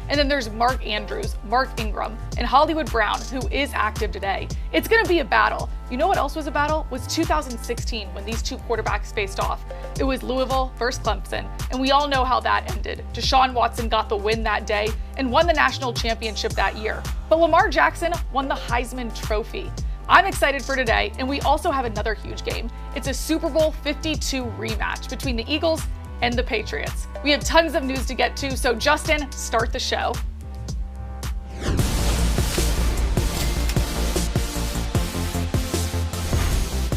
And then there's Mark Andrews, Mark Ingram, and Hollywood Brown, who is active today. It's going to be a battle. You know what else was a battle? Was 2016 when these two quarterbacks faced off. It was Louisville versus Clemson, and we all know how that ended. Deshaun Watson got the win that day and won the national championship that year. But Lamar Jackson won the Heisman Trophy. I'm excited for today, and we also have another huge game. It's a Super Bowl 52 rematch between the Eagles and the Patriots. We have tons of news to get to, so Justin, start the show.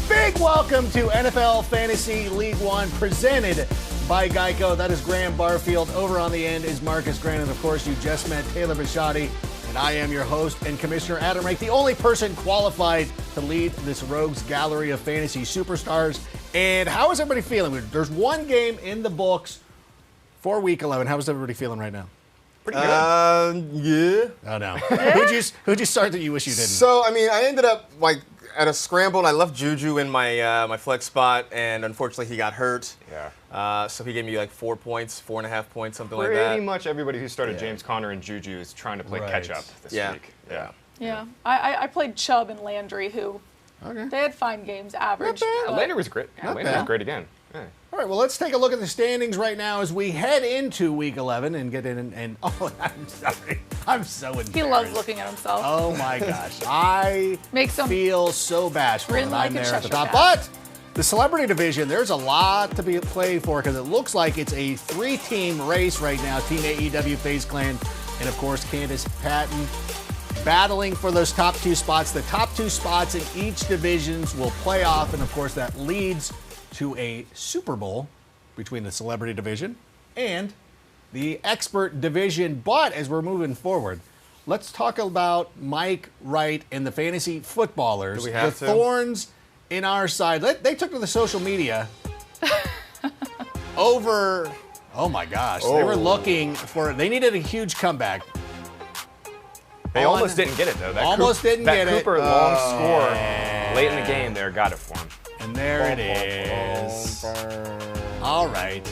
Big welcome to NFL Fantasy League One, presented by Geico. That is Graham Barfield. Over on the end is Marcus Grant, and of course, you just met Taylor Bisciotti. And I am your host and Commissioner Adam Rank, the only person qualified to lead this rogues gallery of fantasy superstars. And how is everybody feeling? There's one game in the books for Week 11. How is everybody feeling right now? Pretty good. Yeah. Oh, no. Who'd you start that you wish you didn't? So, I mean, I ended up, at a scramble, and I left Juju in my my flex spot, and unfortunately he got hurt. Yeah. So he gave me 4 points, 4.5 points, something like that. Pretty much everybody who started James Conner and Juju is trying to play catch-up this week. Yeah. I played Chubb and Landry, who they had fine games, average. Landry was great. Yeah, Landry was great again. Yeah. All right, well, let's take a look at the standings right now as we head into Week 11 and get in and oh, I'm sorry. I'm so embarrassed. He loves looking at himself. Oh, my gosh. I feel so bashful that I'm there at the top. But the celebrity division, there's a lot to be played for because it looks like it's a three-team race right now. Team AEW, FaZe Clan, and, of course, Candace Patton battling for those top two spots. The top two spots in each divisions will play off, and, of course, that leads to a Super Bowl between the celebrity division and the expert division. But as we're moving forward, let's talk about Mike Wright and the fantasy footballers. Do we have the thorns in our side. They took to the social media over, oh my gosh, they were looking for, they needed a huge comeback. They almost didn't get it, though. That Cooper long score late in the game there got it for him. And there it is. All right.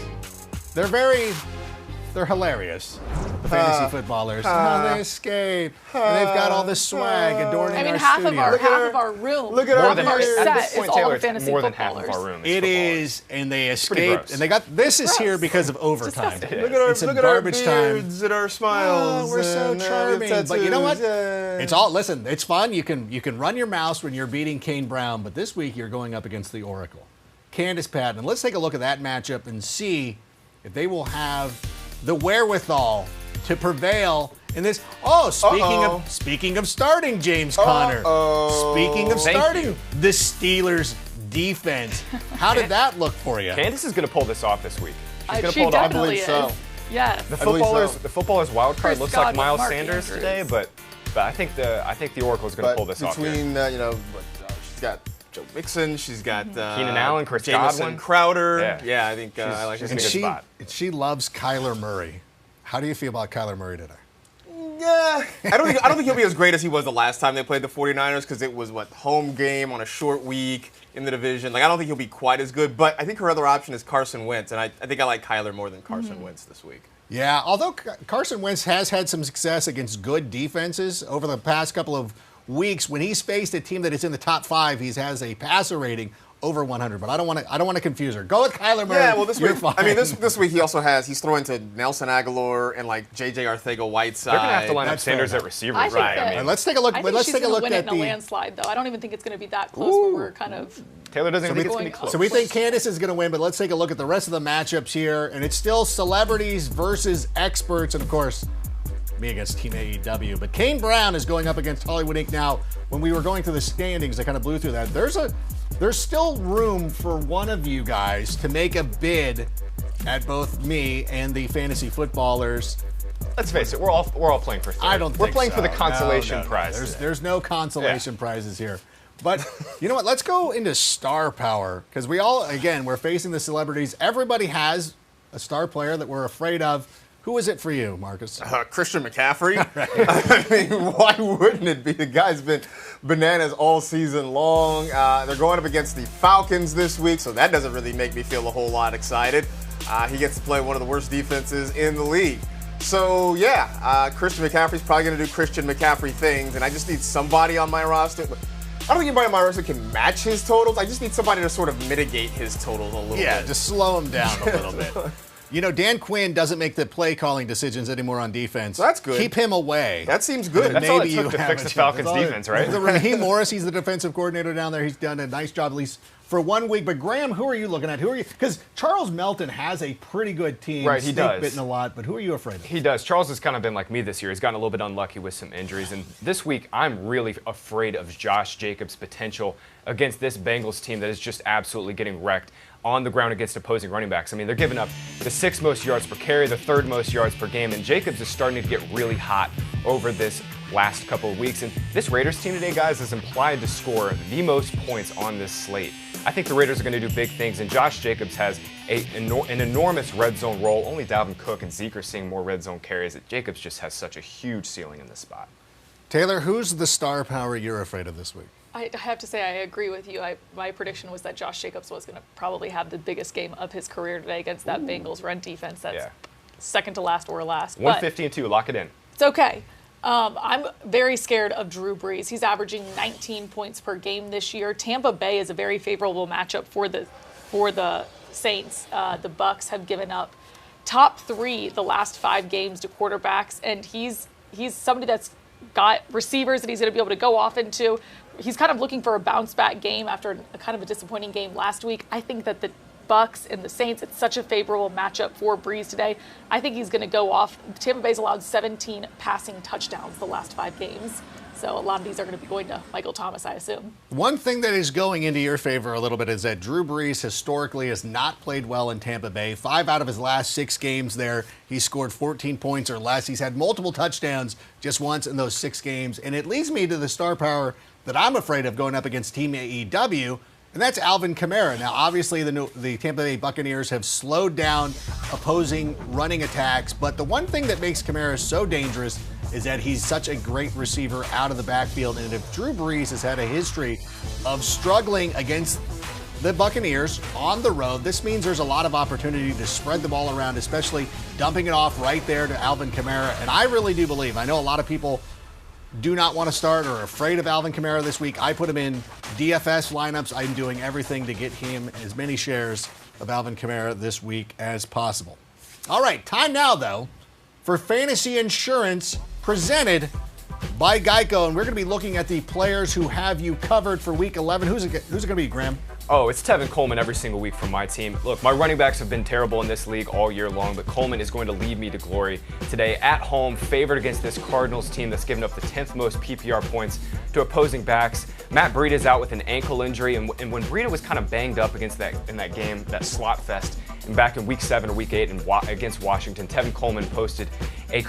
They're hilarious, the fantasy footballers. They escape. And they've got all this swag adorning our studio. Half of our room. Look at our set at this point, is all Taylor, fantasy more than footballers. half of our room. It is, and they escaped. And they got, this is here because of overtime. Look at our beards and our smiles. Oh, we're so charming. But you know what? It's all, listen, it's fun. You can run your mouse when you're beating Kane Brown, but this week you're going up against the Oracle. Candace Patton. Let's take a look at that matchup and see if they will have the wherewithal to prevail in this. Oh, speaking of starting James Conner. Speaking of starting the Steelers defense. How did that look for you? Candace is going to pull this off this week. She's going to She pull it off. definitely I believe is. so. Yes. The footballers wild card looks like Miles Mark Sanders Andrews. today, but I think the Oracle is going to pull this off. Between she's got Joe Mixon, she's got Keenan Allen, Chris Jamison Godwin, Crowder. Yeah, I think I like her. she's in a good spot. She loves Kyler Murray. How do you feel about Kyler Murray today? Yeah, I don't think he'll be as great as he was the last time they played the 49ers because it was home game on a short week in the division. I don't think he'll be quite as good, but I think her other option is Carson Wentz, and I think I like Kyler more than Carson Wentz this week. Yeah, although Carson Wentz has had some success against good defenses over the past couple of weeks, when he's faced a team that is in the top 5, he has a passer rating over 100. But I don't want to confuse her. Go with Kyler Murray. Yeah, well, this week, fine. I mean, this week he's throwing to Nelson Aguilar and J.J. Arcega-Whiteside. They're going to have to line up That's Sanders fair. at receiver, I think right? that- I mean, let's take a look. I think Let's she's take a going look to win at it in a landslide, though. I don't even think it's going to be that close. But we're kind of. Taylor doesn't think it's going to be going close. So we think Candace is going to win, but let's take a look at the rest of the matchups here. And it's still celebrities versus experts. And, of course, me against Team AEW. But Kane Brown is going up against Hollywood Inc. Now, when we were going through the standings, I kind of blew through that. There's still room for one of you guys to make a bid at both me and the fantasy footballers. Let's face it, we're all playing for third. I don't think We're playing so. for the consolation No. prize. There's no consolation prizes here. But you know what? Let's go into star power because we're facing the celebrities. Everybody has a star player that we're afraid of. Who is it for you, Marcus? Christian McCaffrey. I mean, why wouldn't it be? The guy's been bananas all season long. They're going up against the Falcons this week, so that doesn't really make me feel a whole lot excited. He gets to play one of the worst defenses in the league. So, yeah, Christian McCaffrey's probably going to do Christian McCaffrey things, and I just need somebody on my roster. I don't think anybody on my roster can match his totals. I just need somebody to sort of mitigate his totals a little bit. Yeah, just slow him down a little bit. You know, Dan Quinn doesn't make the play calling decisions anymore on defense. So that's good. Keep him away. That seems good. That's all it took to fix the Falcons' defense, right? Raheem Morris, he's the defensive coordinator down there. He's done a nice job, at least for 1 week. But Graham, who are you looking at? Who are you? Because Charles Melton has a pretty good team. Right, he does. Bitten a lot, but who are you afraid of? He does. Charles has kind of been like me this year. He's gotten a little bit unlucky with some injuries. And this week, I'm really afraid of Josh Jacobs' potential against this Bengals team that is just absolutely getting wrecked on the ground against opposing running backs. I mean, they're giving up the 6th most yards per carry, the 3rd most yards per game, and Jacobs is starting to get really hot over this last couple of weeks. And this Raiders team today, guys, is implied to score the most points on this slate. I think the Raiders are going to do big things, and Josh Jacobs has an enormous red zone role. Only Dalvin Cook and Zeke are seeing more red zone carries. Jacobs just has such a huge ceiling in this spot. Taylor, who's the star power you're afraid of this week? I have to say I agree with you. My prediction was that Josh Jacobs was going to probably have the biggest game of his career today against that Bengals run defense that's second to last or last. 150-2, lock it in. It's okay. I'm very scared of Drew Brees. He's averaging 19 points per game this year. Tampa Bay is a very favorable matchup for the Saints. The Bucs have given up top 3 the last 5 games to quarterbacks, and he's somebody that's got receivers that he's going to be able to go off into. He's kind of looking for a bounce-back game after a kind of a disappointing game last week. I think that the Bucs and the Saints, it's such a favorable matchup for Brees today. I think he's going to go off. Tampa Bay's allowed 17 passing touchdowns the last 5 games. So a lot of these are going to be going to Michael Thomas, I assume. One thing that is going into your favor a little bit is that Drew Brees historically has not played well in Tampa Bay. 5 out of his last 6 games there, he's scored 14 points or less. He's had multiple touchdowns just once in those 6 games. And it leads me to the star power that I'm afraid of going up against Team AEW, and that's Alvin Kamara. Now, obviously, the Tampa Bay Buccaneers have slowed down opposing running attacks, but the one thing that makes Kamara so dangerous is that he's such a great receiver out of the backfield. And if Drew Brees has had a history of struggling against the Buccaneers on the road, this means there's a lot of opportunity to spread the ball around, especially dumping it off right there to Alvin Kamara. And I really do believe, I know a lot of people do not want to start or are afraid of Alvin Kamara this week. I put him in DFS lineups. I'm doing everything to get him as many shares of Alvin Kamara this week as possible. All right, time now, though, for Fantasy Insurance presented by Geico. And we're going to be looking at the players who have you covered for Week 11. Who's it going to be, Graham? Oh, it's Tevin Coleman every single week from my team. Look, my running backs have been terrible in this league all year long, but Coleman is going to lead me to glory today at home, favored against this Cardinals team that's given up the 10th most PPR points to opposing backs. Matt Breida is out with an ankle injury, and when Breida was kind of banged up in that game, that slot fest, and back in Week 7 or Week 8 against Washington, Tevin Coleman posted a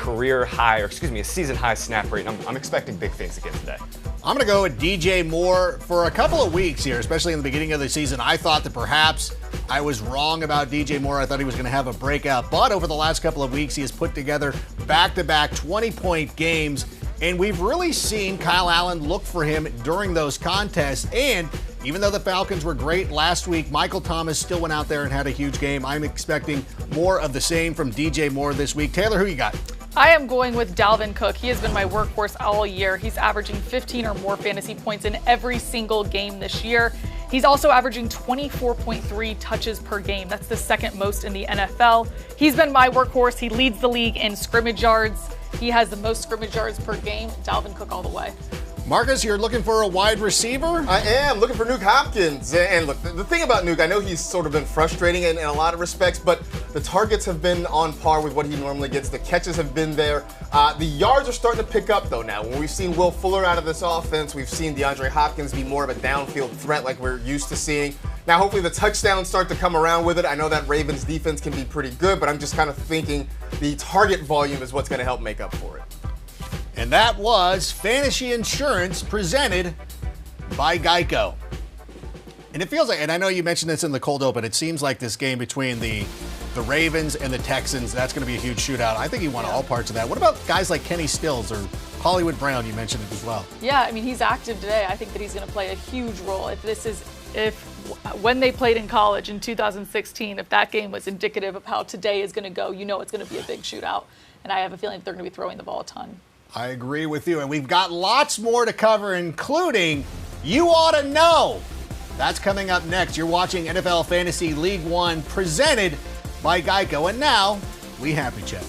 season high snap rate, and I'm expecting big things again today. I'm going to go with DJ Moore for a couple of weeks here, especially in the beginning of the season. I thought that perhaps I was wrong about DJ Moore. I thought he was going to have a breakout. But over the last couple of weeks, he has put together back-to-back 20-point games. And we've really seen Kyle Allen look for him during those contests. And even though the Falcons were great last week, Michael Thomas still went out there and had a huge game. I'm expecting more of the same from DJ Moore this week. Taylor, who you got? I am going with Dalvin Cook. He has been my workhorse all year. He's averaging 15 or more fantasy points in every single game this year. He's also averaging 24.3 touches per game. That's the 2nd most in the NFL. He's been my workhorse. He leads the league in scrimmage yards. He has the most scrimmage yards per game. Dalvin Cook all the way. Marcus, you're looking for a wide receiver? I am looking for Nuke Hopkins. And look, the thing about Nuke, I know he's sort of been frustrating in a lot of respects, but the targets have been on par with what he normally gets. The catches have been there. The yards are starting to pick up, though, now. When we've seen Will Fuller out of this offense, we've seen DeAndre Hopkins be more of a downfield threat like we're used to seeing. Now, hopefully the touchdowns start to come around with it. I know that Ravens defense can be pretty good, but I'm just kind of thinking the target volume is what's going to help make up for it. And that was Fantasy Insurance presented by Geico. And it feels like, and I know you mentioned this in the cold open, it seems like this game between the Ravens and the Texans, that's going to be a huge shootout. I think he won all parts of that. What about guys like Kenny Stills or Hollywood Brown? You mentioned it as well. Yeah, I mean, he's active today. I think that he's going to play a huge role. If this is when they played in college in 2016, if that game was indicative of how today is going to go, you know it's going to be a big shootout. And I have a feeling they're going to be throwing the ball a ton. I agree with you. And we've got lots more to cover, including You Ought to Know. That's coming up next. You're watching NFL Fantasy League One presented by Geico. And now, we happy check.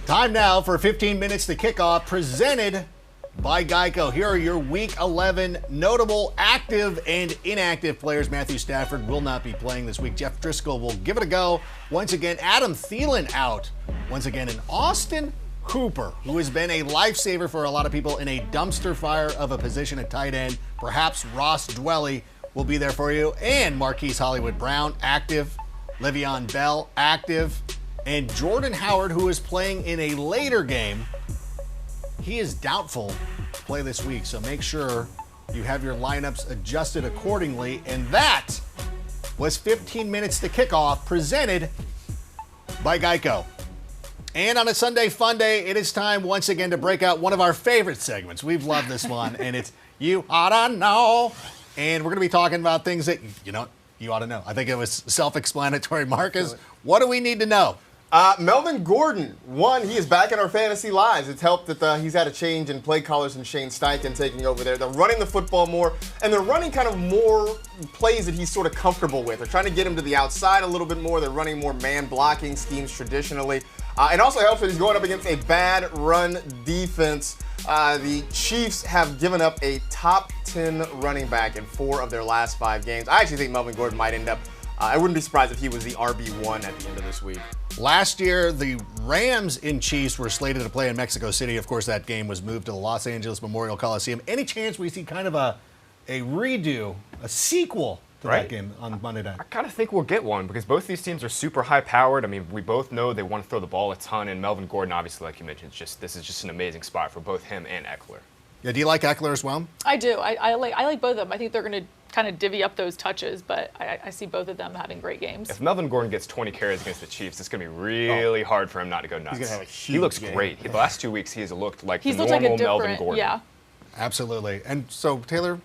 Time now for 15 minutes to kickoff, presented by Geico. Here are your Week 11 notable active and inactive players. Matthew Stafford will not be playing this week. Jeff Driscoll will give it a go. Once again, Adam Thielen out. Once again, and Austin Hooper, who has been a lifesaver for a lot of people in a dumpster fire of a position at tight end. Perhaps Ross Dwelly will be there for you. And Marquise Hollywood-Brown, active. Le'Veon Bell, active. And Jordan Howard, who is playing in a later game, he is doubtful to play this week. So make sure you have your lineups adjusted accordingly. And that was 15 minutes to kickoff, presented by Geico. And on a Sunday Fun Day, it is time once again to break out one of our favorite segments. We've loved this one, and it's You Oughta Know. And we're going to be talking about things that, you ought to know. I think it was self-explanatory. Marcus, what do we need to know? Melvin Gordon, he is back in our fantasy lives. It's helped that he's had a change in play callers and Shane Steichen taking over there. They're running the football more, and they're running kind of more plays that he's sort of comfortable with. They're trying to get him to the outside a little bit more. They're running more man-blocking schemes traditionally. It also helps that he's going up against a bad run defense. The Chiefs have given up a top 10 running back in 4 of their last 5 games. I actually think Melvin Gordon might end up, I wouldn't be surprised if he was the RB1 at the end of this week. Last year, the Rams in Chiefs were slated to play in Mexico City. Of course, that game was moved to the Los Angeles Memorial Coliseum. Any chance we see kind of a redo, a sequel to that game on Monday night? I kind of think we'll get one because both these teams are super high-powered. I mean, we both know they want to throw the ball a ton, and Melvin Gordon, obviously, like you mentioned, this is just an amazing spot for both him and Eckler. Yeah, do you like Eckler as well? I do. I like both of them. I think they're going to kind of divvy up those touches, but I see both of them having great games. If Melvin Gordon gets 20 carries against the Chiefs, it's going to be really hard for him not to go nuts. He's going to have a huge He looks game. great. The last 2 weeks, he has looked like He's the looked normal like a different, Melvin Gordon. Yeah. Absolutely. And so, Taylor,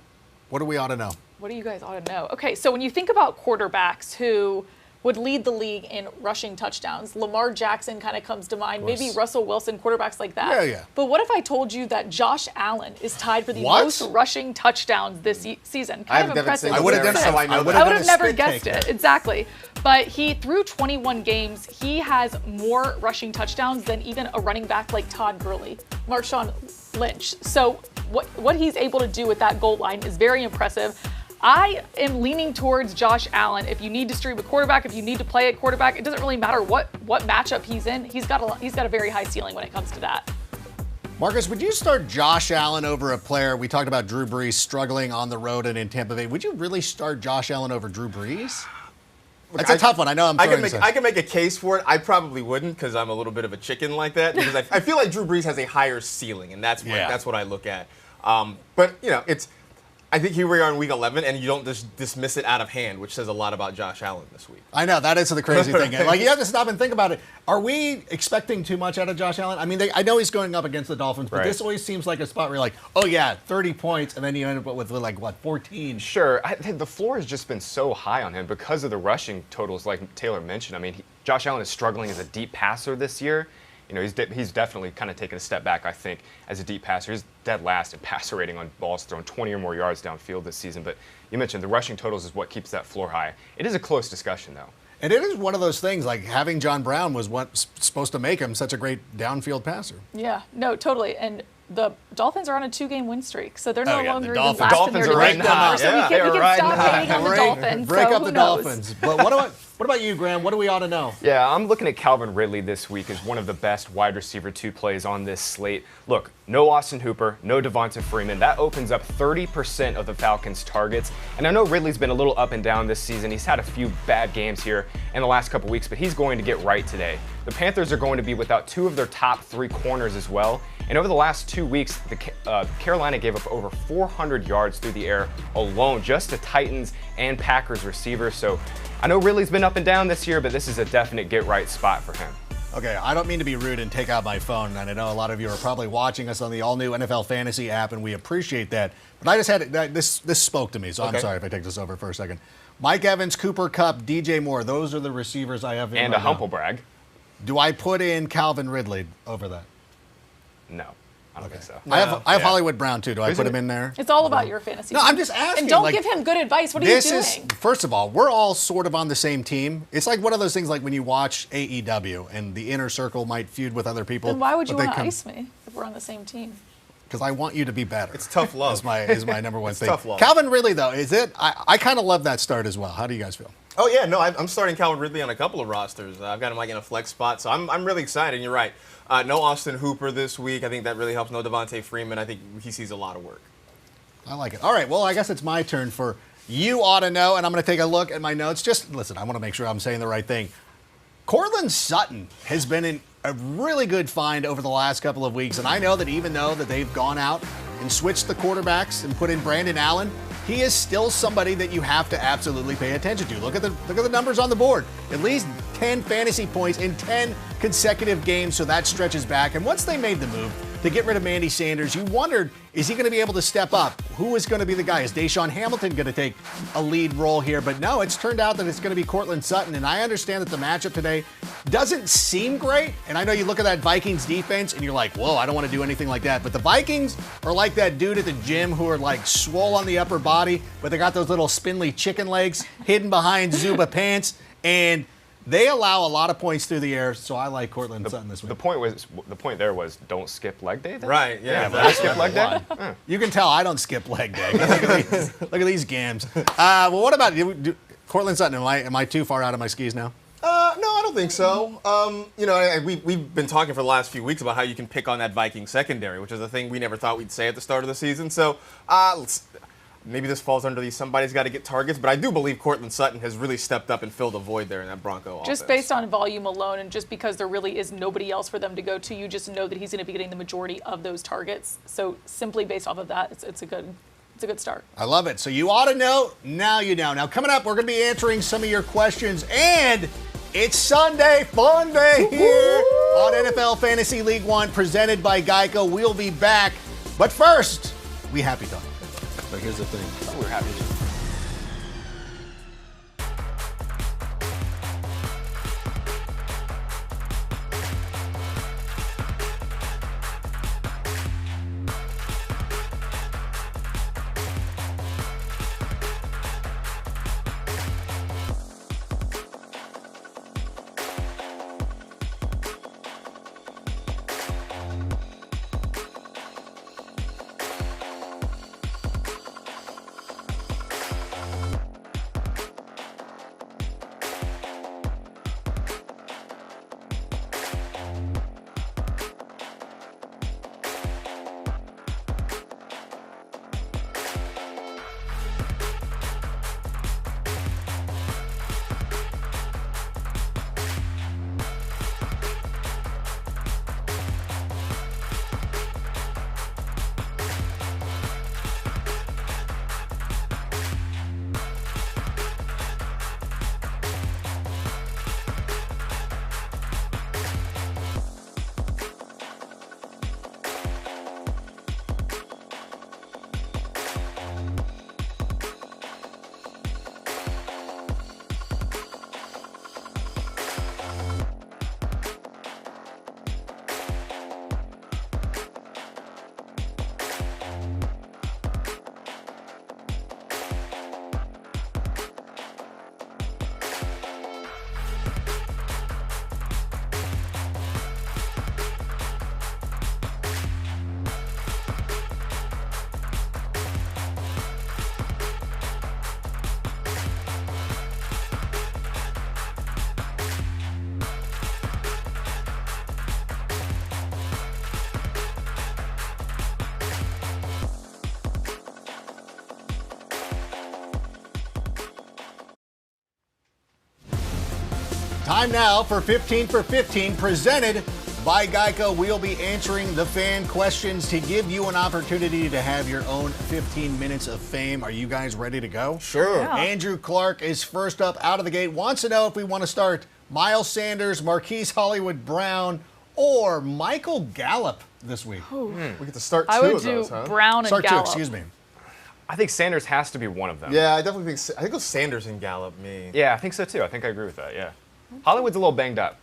what do we ought to know? What do you guys ought to know? Okay, so when you think about quarterbacks who would lead the league in rushing touchdowns. Lamar Jackson kind of comes to mind. Maybe Russell Wilson, quarterbacks like that. Yeah. But what if I told you that Josh Allen is tied for the most rushing touchdowns this season? Kind of impressive. I would have never guessed it. Exactly. But he, through 21 games, he has more rushing touchdowns than even a running back like Todd Gurley, Marshawn Lynch. So what he's able to do with that goal line is very impressive. I am leaning towards Josh Allen. If you need to stream a quarterback, if you need to play at quarterback, it doesn't really matter what matchup he's in. He's got a very high ceiling when it comes to that. Marcus, would you start Josh Allen over a player? We talked about Drew Brees struggling on the road and in Tampa Bay. Would you really start Josh Allen over Drew Brees? That's a tough one. I know I can make a case for it. I probably wouldn't because I'm a little bit of a chicken like that. Because I feel like Drew Brees has a higher ceiling, and that's what I look at. But I think here we are in Week 11, and you don't just dismiss it out of hand, which says a lot about Josh Allen this week. I know, that is the crazy thing. Like, you have to stop and think about it. Are we expecting too much out of Josh Allen? I mean, I know he's going up against the Dolphins, but this always seems like a spot where you're like, oh, yeah, 30 points, and then you end up with 14? Sure. I think the floor has just been so high on him because of the rushing totals, like Taylor mentioned. I mean, Josh Allen is struggling as a deep passer this year. He's definitely kind of taken a step back, I think, as a deep passer. He's dead last in passer rating on balls thrown 20 or more yards downfield this season. But you mentioned the rushing totals is what keeps that floor high. It is a close discussion, though. And it is one of those things, like having John Brown was what's supposed to make him such a great downfield passer. Yeah, no, totally. And the Dolphins are on a 2-game win streak, so they're no longer even last Dolphins in their division anymore. So we can stop hating on the Dolphins. Break up the Dolphins. But what about you, Graham? What do we ought to know? Yeah, I'm looking at Calvin Ridley this week as one of the best wide receiver 2 plays on this slate. Look, no Austin Hooper, no Devonta Freeman. That opens up 30% of the Falcons' targets. And I know Ridley's been a little up and down this season. He's had a few bad games here in the last couple weeks, but he's going to get right today. The Panthers are going to be without 2 of their top 3 corners as well. And over the last 2 weeks, Carolina gave up over 400 yards through the air alone, just to Titans and Packers receivers. So I know Ridley's been up and down this year, but this is a definite get-right spot for him. Okay, I don't mean to be rude and take out my phone, and I know a lot of you are probably watching us on the all-new NFL Fantasy app, and we appreciate that. But I just had this spoke to me, so I'm sorry if I take this over for a second. Mike Evans, Cooper Kupp, DJ Moore, those are the receivers I have in and right a Humplebrag. Do I put in Calvin Ridley over that? No. I don't think so. I have Hollywood Brown, too. Do I put him in there? It's all about your fantasy. No, I'm just asking. And don't give him good advice. What are you doing? First of all, we're all sort of on the same team. It's like one of those things like when you watch AEW and the inner circle might feud with other people. Then why would you want to ice me if we're on the same team? Because I want you to be better. It's tough love. Is my number one thing. Tough love. Calvin Ridley, though, is it? I kind of love that start as well. How do you guys feel? Oh, yeah, no, I'm starting Calvin Ridley on a couple of rosters. I've got him in a flex spot, so I'm really excited, and you're right. No Austin Hooper this week. I think that really helps. No Devonta Freeman. I think he sees a lot of work. I like it. All right, well, I guess it's my turn for You Ought to Know, and I'm going to take a look at my notes. Just listen, I want to make sure I'm saying the right thing. Courtland Sutton has been a really good find over the last couple of weeks, and I know that even though that they've gone out and switched the quarterbacks and put in Brandon Allen, he is still somebody that you have to absolutely pay attention to. Look at the numbers on the board. At least 10 fantasy points in 10 consecutive games, so that stretches back. And once they made the move to get rid of Mandy Sanders, you wondered, is he going to be able to step up? Who is going to be the guy? Is Deshaun Hamilton going to take a lead role here? But no, it's turned out that it's going to be Courtland Sutton. And I understand that the matchup today doesn't seem great. And I know you look at that Vikings defense and you're like, whoa, I don't want to do anything like that. But the Vikings are like that dude at the gym who are like swole on the upper body, but they got those little spindly chicken legs hidden behind Zuba pants. And they allow a lot of points through the air, so I like Courtland Sutton this week. The point there was don't skip leg day. Then? Right? Yeah. Don't skip leg day. You can tell I don't skip leg day. Look at these games. Well, what about you, Courtland Sutton? Am I too far out of my skis now? No, I don't think so. We've been talking for the last few weeks about how you can pick on that Viking secondary, which is a thing we never thought we'd say at the start of the season. So maybe this falls under the somebody's got to get targets, but I do believe Courtland Sutton has really stepped up and filled a void there in that Bronco offense. Just based on volume alone and just because there really is nobody else for them to go to, you just know that he's going to be getting the majority of those targets. So simply based off of that, it's a good start. I love it. So you ought to know, now you know. Now coming up, we're going to be answering some of your questions, and it's Sunday Fun Day here on NFL Fantasy League One, presented by Geico. We'll be back, but first, we happy talk. But here's the thing. We're happy. Time now for 15 for 15, presented by Geico. We'll be answering the fan questions to give you an opportunity to have your own 15 minutes of fame. Are you guys ready to go? Sure. Yeah. Andrew Clark is first up out of the gate. Wants to know if we want to start Miles Sanders, Marquise Hollywood Brown, or Michael Gallup this week. We get to start two I would of those, do huh? Brown and Start two, Gallup. excuse me. I think Sanders has to be one of them. Yeah, I definitely think it was Sanders and Gallup, me. Yeah, I think so too. I think I agree with that, yeah. Hollywood's a little banged up.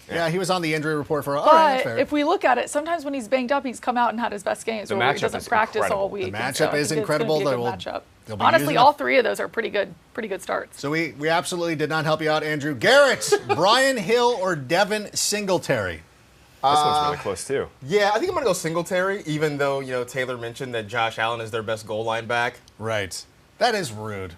Yeah, he was on the injury report for all right, that's But fair. if we look at it, sometimes when he's banged up, he's come out and had his best games. The where he matchup doesn't is practice incredible. all week. The and so matchup I is think it's gonna incredible. be a good They will- matchup. they'll be Honestly, using all it. three of those are pretty good starts. So we absolutely did not help you out, Andrew. Garrett, Brian Hill, or Devin Singletary? This one's really close too. Yeah, I think I'm going to go Singletary, even though, Taylor mentioned that Josh Allen is their best goal line back. Right. That is rude.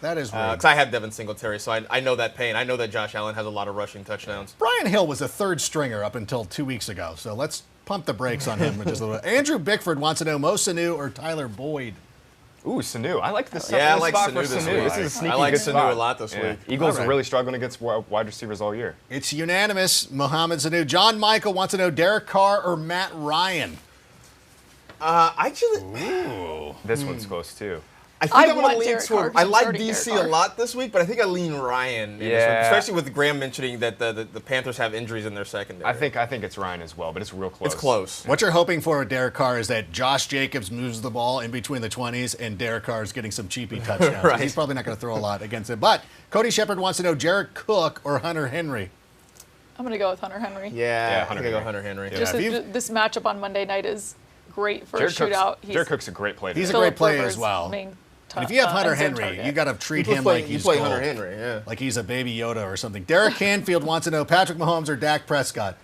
That is rude. Because I have Devin Singletary, so I know that pain. I know that Josh Allen has a lot of rushing touchdowns. Brian Hill was a third stringer up until 2 weeks ago, so let's pump the brakes on him just a little bit. Andrew Bickford wants to know Mo Sanu or Tyler Boyd. Ooh, Sanu. I like this Yeah, I like spot Sanu for this Sanu. week. This is a sneaky I like good Sanu spot. a lot this week. Eagles All right. are really struggling against wide receivers all year. It's unanimous. Mohamed Sanu. John Michael wants to know Derek Carr or Matt Ryan. This one's close too. I think I I'm going to want lean Derek toward. Carr. I I'm like starting DC Derek a Carr. lot this week, but I think I lean Ryan. in this Yeah. one, especially with Graham mentioning that the Panthers have injuries in their secondary. I think it's Ryan as well, but it's real close. it's close. What you're hoping for with Derek Carr is that Josh Jacobs moves the ball in between the 20s and Derek Carr is getting some cheapy touchdowns. Right. He's probably not going to throw a lot against it. But Cody Shepard wants to know Jarrett Cook or Hunter Henry. I'm going to go with Hunter Henry. Yeah, I Hunter think I go Henry. Hunter Henry. Just if you- this matchup on Monday night is great for Jared a shootout. Jared Cook's a great player. He's a today. great player Rivers' as well. main And if you have Hunter end zone Henry, target. you got to treat You him play, like you he's play gold. Hunter Henry, yeah. Like he's a baby Yoda or something. Derek Canfield wants to know Patrick Mahomes or Dak Prescott.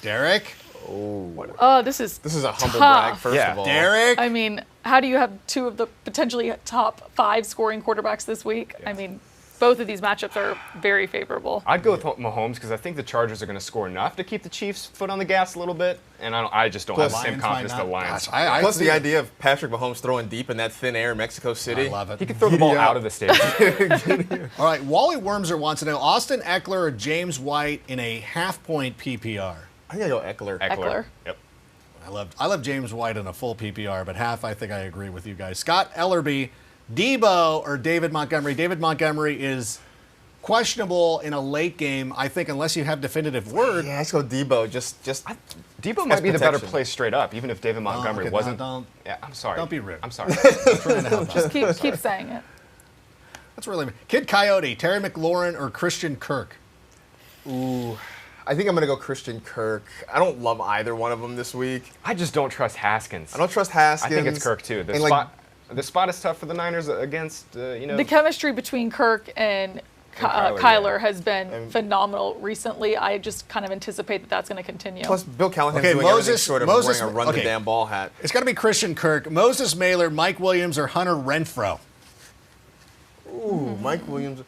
Derek? Oh, this is This is a humble tough. brag, first Yeah. of all. Derek? I mean, how do you have two of the potentially top 5 scoring quarterbacks this week? I mean, both of these matchups are very favorable. I'd go with Mahomes because I think the Chargers are going to score enough to keep the Chiefs' foot on the gas a little bit, and I just don't have the same Lions confidence might the not- Lions. Gosh, I Plus see the it. idea of Patrick Mahomes throwing deep in that thin air in Mexico City. I love it. He could throw the ball Yeah. out of the stadium. All right, Wally Wormser wants to know Austin Eckler or James White in a half-point PPR. I think I go Eckler. Eckler. Yep. I love James White in a full PPR, but half I think I agree with you guys. Scott Ellerby, Debo or David Montgomery. David Montgomery is questionable in a late game, I think, unless you have definitive word. Yeah, let's go Debo. Debo might be the better protection. play straight up, even if David Montgomery okay, wasn't. don't- Yeah, I'm sorry. don't be rude. I'm sorry. I'm trying to help out. Keep saying it. That's really Kid Coyote, Terry McLaurin or Christian Kirk. I think I'm going to go Christian Kirk. I don't love either one of them this week. I just don't trust Haskins. I don't trust Haskins. I think it's Kirk too. The spot is tough for the Niners against The chemistry between Kirk and Kyler, Kyler yeah. has been phenomenal recently. I just kind of anticipate that that's going to continue. Plus, Bill Callahan's Okay, doing everything short of wearing a run the okay. damn ball hat. It's got to be Christian Kirk, Moses Mailer, Mike Williams, or Hunter Renfro. Ooh, Mike Williams.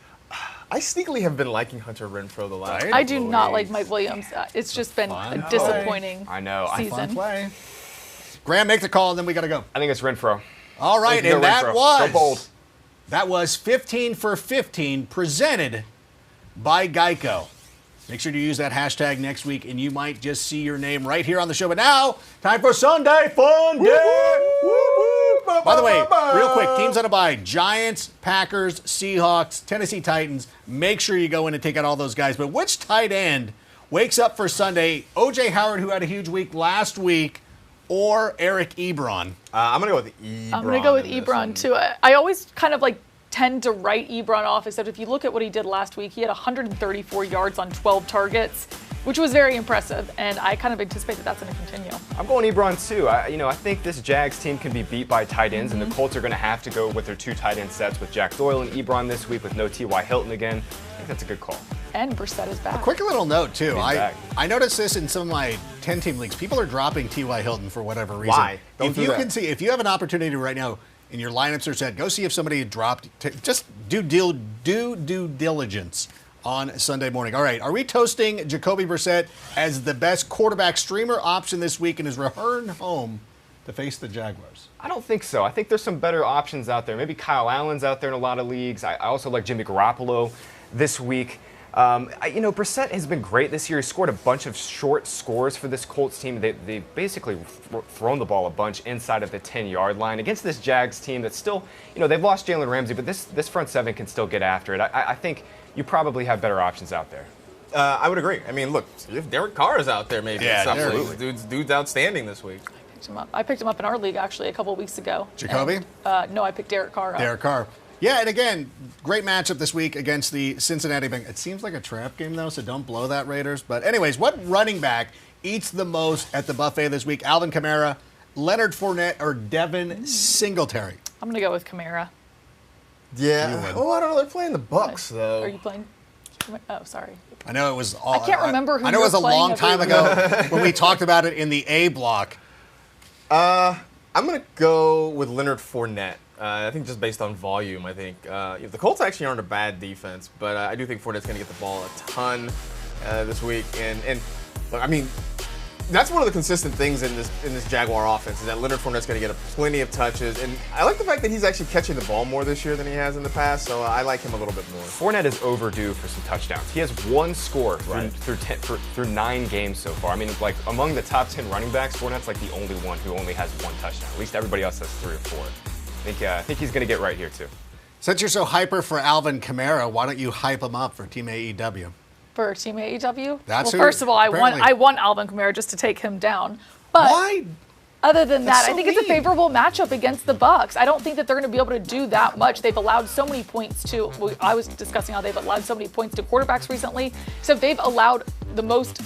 I sneakily have been liking Hunter Renfro the last. Right. I do not like Mike Williams. It's just been fun a disappointing I know. season. Fun play. Graham, make the call, and then we got to go. I think it's Renfro. All right, Go and that Renfro. was Go bold. That was 15 for 15, presented by Geico. Make sure to use that hashtag next week, and you might just see your name right here on the show. But now, time for Sunday Fun Day. By the way, real quick, teams on a bye: Giants, Packers, Seahawks, Tennessee Titans. Make sure you go in and take out all those guys. But which tight end wakes up for Sunday? O.J. Howard, who had a huge week last week, or Eric Ebron? I'm going to go with Ebron. I'm going to go with in this Ebron one. too. I always kind of tend to write Ebron off, except if you look at what he did last week, he had 134 yards on 12 targets, which was very impressive, and I kind of anticipate that that's going to continue. I'm going Ebron too. I think this Jags team can be beat by tight ends, and the Colts are going to have to go with their 2 tight end sets with Jack Doyle and Ebron this week with no T.Y. Hilton again. I think that's a good call. And Brissett is back. Quick little note, too. He's back. I noticed this in some of my 10-team leagues. People are dropping T.Y. Hilton for whatever reason. Why? Don't if do you that. can see, if you have an opportunity right now and your lineups are set, go see if somebody dropped. Just do due diligence on Sunday morning. All right, are we toasting Jacoby Brissett as the best quarterback streamer option this week in his return home to face the Jaguars? I don't think so. I think there's some better options out there. Maybe Kyle Allen's out there in a lot of leagues. I also like Jimmy Garoppolo this week. Brissett has been great this year. He scored a bunch of short scores for this Colts team. They've basically thrown the ball a bunch inside of the 10-yard line against this Jags team that's still, they've lost Jalen Ramsey, but this front seven can still get after it. I think you probably have better options out there. I would agree. I mean, look, if Derek Carr is out there, maybe. Yeah, absolutely. Dude's outstanding this week. I picked him up in our league, actually, a couple of weeks ago. Jacoby? No, I picked Derek Carr up. Derek Carr. Yeah, and again, great matchup this week against the Cincinnati Bengals. It seems like a trap game, though, so don't blow that, Raiders. But anyways, what running back eats the most at the buffet this week? Alvin Kamara, Leonard Fournette, or Devin Singletary? I'm going to go with Kamara. Yeah. Oh, I don't know. They're playing the Bucks, though. Are you playing? Oh, sorry. I know it was all. I can't remember who. I know it was a long time ago when we talked about it in the A block. I'm going to go with Leonard Fournette. I think just based on volume, I think the Colts actually aren't a bad defense, but I do think Fournette's going to get the ball a ton this week. And look, I mean, that's one of the consistent things in this Jaguar offense is that Leonard Fournette's going to get plenty of touches. And I like the fact that he's actually catching the ball more this year than he has in the past, so I like him a little bit more. Fournette is overdue for some touchdowns. He has one score through 9 games so far. I mean, like among the top 10 running backs, Fournette's like the only one who only has 1 touchdown. At least everybody else has 3 or 4. I think he's going to get right here, too. Since you're so hyper for Alvin Kamara, why don't you hype him up for Team AEW? For Team AEW? That's first of all, I want Alvin Kamara just to take him down. But why? Other than that, I think it's a favorable matchup against the Bucs. I don't think that they're going to be able to do that much. They've allowed so many points to. I was discussing how they've allowed so many points to quarterbacks recently. So they've allowed the most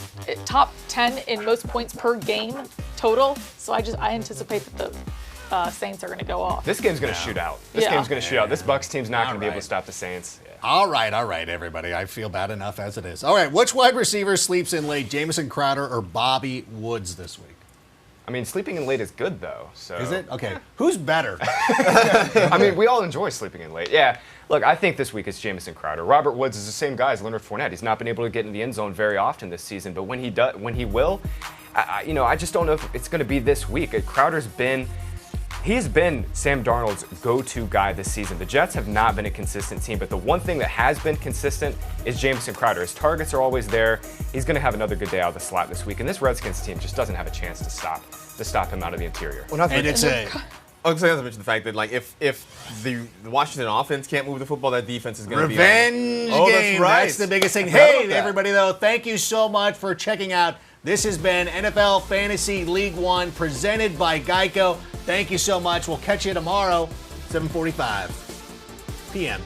top 10 in most points per game total. So I anticipate that the Saints are going to go off. This game's going to shoot out. This game's going to shoot out. This Bucs team's not going to be able to stop the Saints. Yeah. All right, everybody. I feel bad enough as it is. All right, which wide receiver sleeps in late, Jamison Crowder or Bobby Woods this week? I mean, sleeping in late is good, though. So. Is it? Okay. Who's better? I mean, we all enjoy sleeping in late. Yeah. Look, I think this week it's Jamison Crowder. Robert Woods is the same guy as Leonard Fournette. He's not been able to get in the end zone very often this season, but when he will, I just don't know if it's going to be this week. He's been Sam Darnold's go-to guy this season. The Jets have not been a consistent team, but the one thing that has been consistent is Jamison Crowder. His targets are always there. He's going to have another good day out of the slot this week, and this Redskins team just doesn't have a chance to stop him out of the interior. Well, I was going to mention the fact that like if the Washington offense can't move the football, that defense is going to be revenge game. That's right. That's the biggest thing. Hey, everybody, though, thank you so much for checking out. This has been NFL Fantasy League One presented by Geico. Thank you so much. We'll catch you tomorrow, 7:45 p.m.